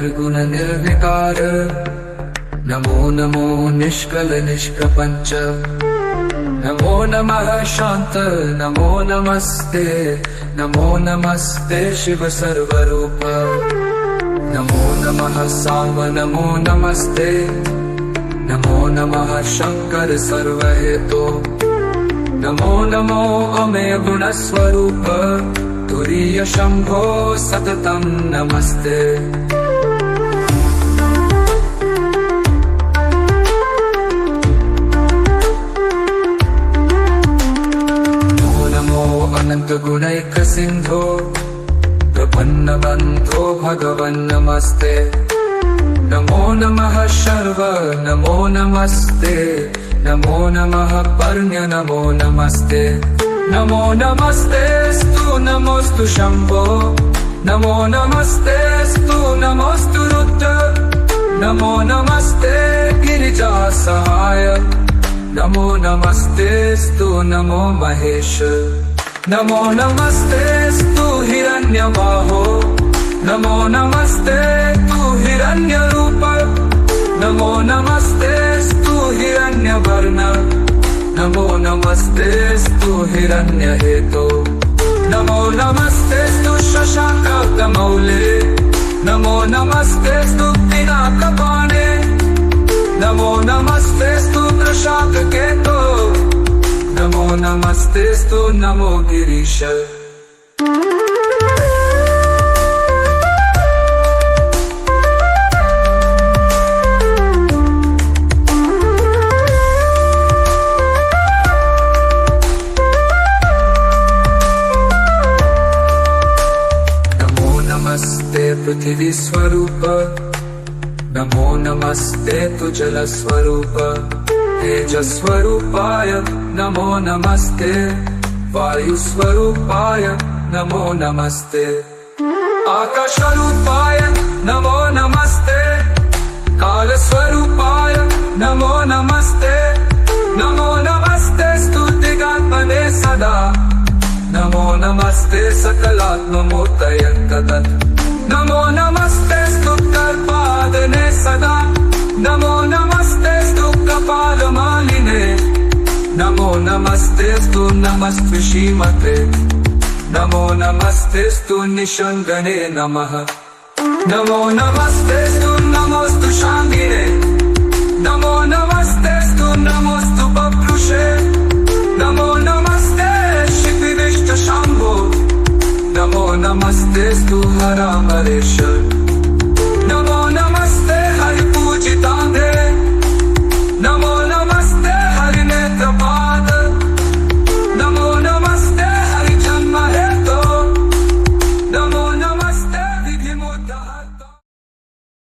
निर्गुण निर्विकार नमो नमो निष्कल निष्प्रपंच नमो नमः शांत नमो नमस्ते नमो नमस्ते शिव सर्वरूप नमो नमः साम नमो नमस्ते नमो नमः शंकर सर्वहेतो नमो नमो अमे गुणस्वरूप तुरीय शंभो सततं नमस्ते नमो नमो अनंत गुणैक सिंधो प्रपन्न बंधो भगवन् नमस्ते नमो नमः शर्व नमो नमस्ते नमो नमः पर्ण्य नमो नमस्ते नमो नमस्तेस्तु नमोस्तु शंभो नमो नमस्तेस्तु नमोस्तु रुद्र नमो नमस्ते गिरिजा सहाय नमो नमस्तेस्तु नमो महेश नमो नमस्तेस्तु हिरण्यबाहो नमो नमस्ते तु हिरण्यरूप नमो नमस्तेस्तु हिरण्यवर्ण नमो नमस्तेस्तु हिरण्यहेतो नमो नमस्तेस्तु शशाङ्कमौले नमो नमस्तेस्तु पिनाकपाणे नमो नमस्तेस्तु वृषाककेतो नमो नमस्तेस्तु नमो गिरीश नमस्ते पृथ्वी स्वरूप नमो नमस्ते तु जल स्वरूप तेजस्वरूपाय नमो नमस्ते वायु स्वरूपाय नमो नमस्ते आकाशरूपाय नमो नमस्ते काल स्वरूपाय नमो नमस्ते नमो नमस्ते स्तुतिगात्मने सदा नमो नमस्ते सकलात्ममूर्तये तदत् नमो नमस्ते स्तुत्कर्पादने सदा नमो नमस्ते स्तु कपालमालिने नमो नमस्ते स्तु नमस्ते श्रीमते नमो नमस्ते स्तु निषङ्गणे नमः नमो नमस्ते स्तु नमोस्तु शाङ्गिने नमो नमस्ते स्तु नमोस्तु बभ्रुषे नमो नमस्ते शंभो नमो नमस्ते स्तु हरामरेश नमो नमस्ते